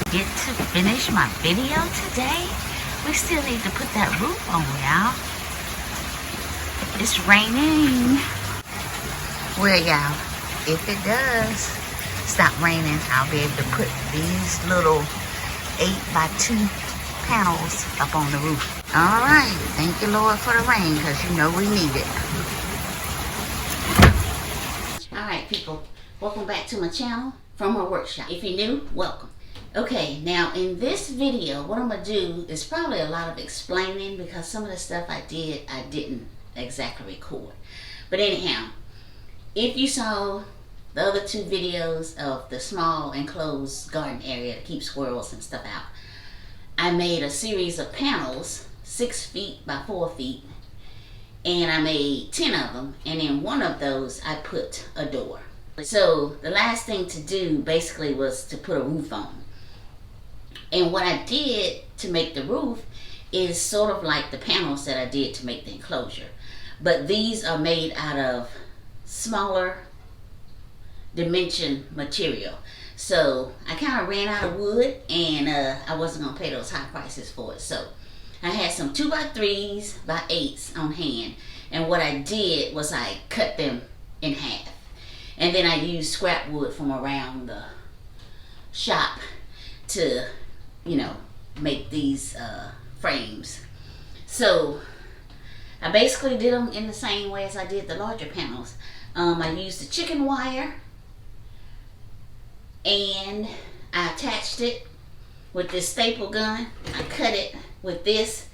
get to finish my video today. We still need to put that roof on, y'all. It's raining. Well, y'all, if it does stop raining, I'll be able to put these little 8x2 panels up on the roof. All right, thank you, Lord, for the rain, because you know we need it. All right, people, welcome back to my channel from my workshop. If you're new, welcome. Okay, now in this video, what I'm gonna do is probably a lot of explaining, because some of the stuff I didn't exactly record. But anyhow, if you saw the other two videos of the small enclosed garden area to keep squirrels and stuff out, I made a series of panels 6 feet by 4 feet, and I made 10 of them, and in one of those I put a door. So the last thing to do basically was to put a roof on. And what I did to make the roof is sort of like the panels that I did to make the enclosure, but these are made out of smaller dimension material. So I kind of ran out of wood, and I wasn't gonna pay those high prices for it. So I had some 2x3s by 8s on hand, and what I did was I cut them in half, and then I used scrap wood from around the shop to, you know, make these frames. So I basically did them in the same way as I did the larger panels. I used the chicken wire, and I attached it with this staple gun. I cut it with this,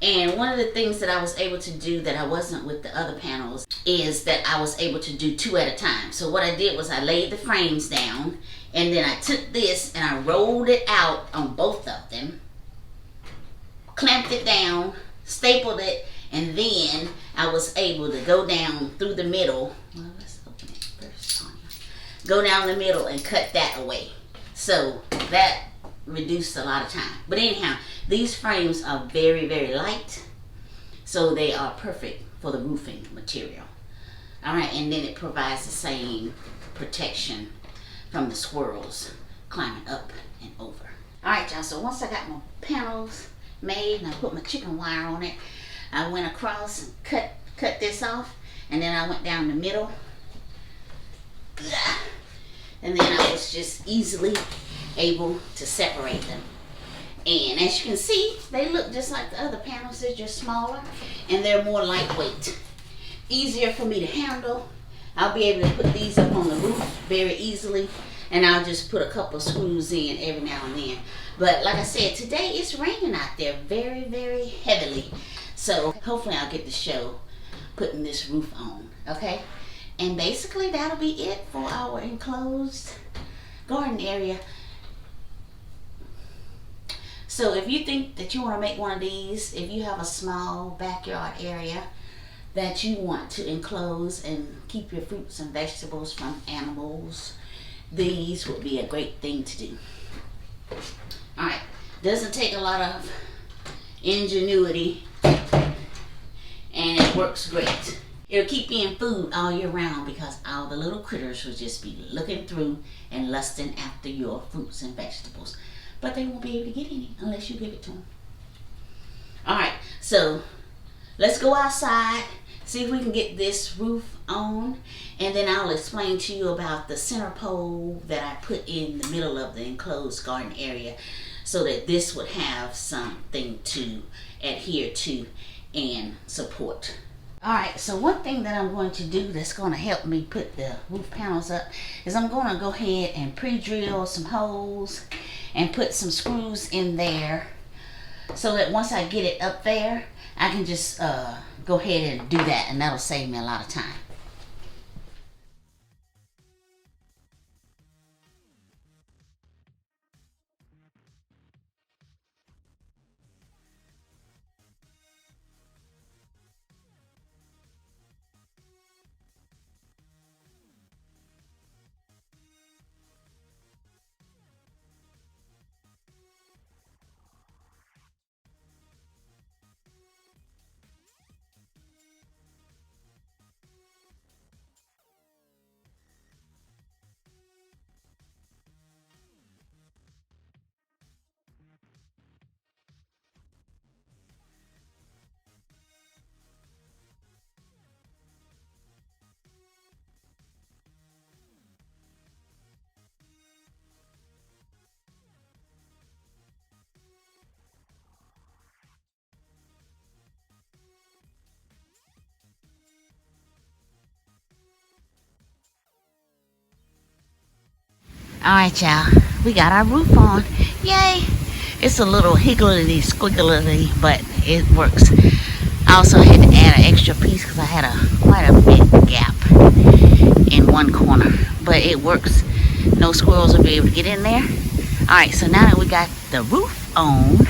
and one of the things that I was able to do that I wasn't with the other panels is that I was able to do 2 at a time. So what I did was I laid the frames down, and then I took this and I rolled it out on both of them, clamped it down, stapled it, and then I was able to go down through the middle. Well, let's open it first. Go down the middle and cut that away. So that reduced a lot of time. But anyhow, these frames are very, very light, so they are perfect for the roofing material. All right, and then it provides the same protection from the squirrels climbing up and over. All right, y'all, so once I got my panels made and I put my chicken wire on it, I went across and cut this off, and then I went down the middle, and then I was just easily able to separate them. And as you can see, they look just like the other panels. They're just smaller, and they're more lightweight, easier for me to handle. I'll be able to put these up on the roof very easily, and I'll just put a couple of screws in every now and then. But like I said, today it's raining out there very, very heavily, so hopefully I'll get to show putting this roof on. Okay, and basically that'll be it for our enclosed garden area. So if you think that you want to make one of these, if you have a small backyard area that you want to enclose and keep your fruits and vegetables from animals, these would be a great thing to do. All right, doesn't take a lot of ingenuity, and it works great. It'll keep you in food all year round, because all the little critters will just be looking through and lusting after your fruits and vegetables, but they won't be able to get any unless you give it to them. All right, so let's go outside, see if we can get this roof on, and then I'll explain to you about the center pole that I put in the middle of the enclosed garden area, so that this would have something to adhere to and support. All right, so one thing that I'm going to do that's going to help me put the roof panels up is I'm going to go ahead and pre-drill some holes and put some screws in there, so that once I get it up there, I can just go ahead and do that, and that'll save me a lot of time. Alright, y'all. We got our roof on. Yay! It's a little higgledy squiggly, but it works. I also had to add an extra piece because I had quite a big gap in one corner. But it works. No squirrels will be able to get in there. Alright, so now that we got the roof on,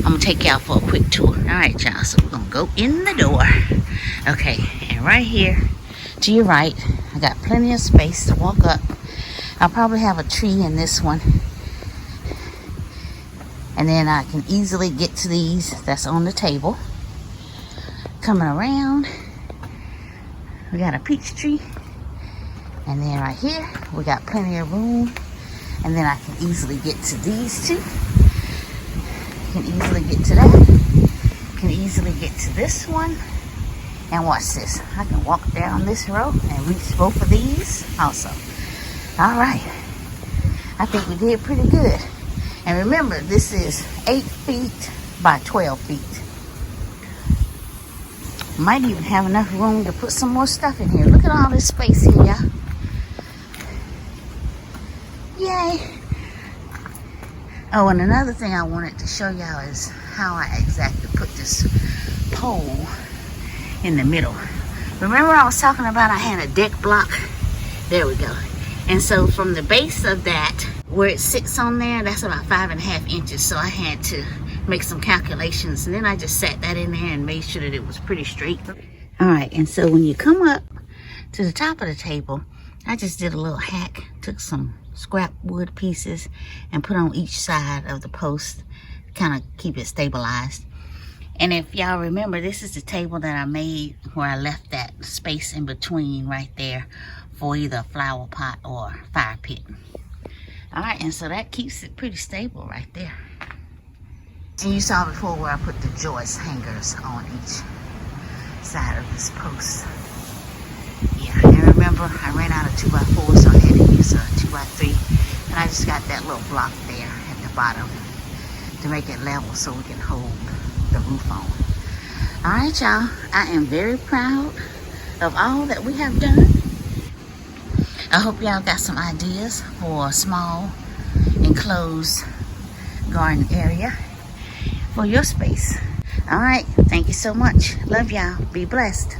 I'm going to take y'all for a quick tour. Alright, y'all. So we're going to go in the door. Okay, and right here to your right, I got plenty of space to walk up. I'll probably have a tree in this one. And then I can easily get to these that's on the table. Coming around, we got a peach tree. And then right here, we got plenty of room. And then I can easily get to these two. Can easily get to that. Can easily get to this one. And watch this. I can walk down this row and reach both of these also. Alright. I think we did pretty good. And remember, this is 8 feet by 12 feet. Might even have enough room to put some more stuff in here. Look at all this space here, y'all. Yay. Oh, and another thing I wanted to show y'all is how I exactly put this pole in the middle. Remember I was talking about I had a deck block? There we go. And so from the base of that, where it sits on there, that's about 5.5 inches. So I had to make some calculations, and then I just sat that in there and made sure that it was pretty straight. All right, and so when you come up to the top of the table, I just did a little hack, took some scrap wood pieces and put on each side of the post, kind of keep it stabilized. And if y'all remember, this is the table that I made where I left that space in between right there for either a flower pot or fire pit. All right, and so that keeps it pretty stable right there. And you saw before where I put the joist hangers on each side of this post. Yeah, and remember, I ran out of 2x4, so I had to use a 2x3. And I just got that little block there at the bottom to make it level so we can hold the roof on. All right, y'all. I am very proud of all that we have done. I hope y'all got some ideas for a small enclosed garden area for your space. All right. Thank you so much. Love y'all. Be blessed.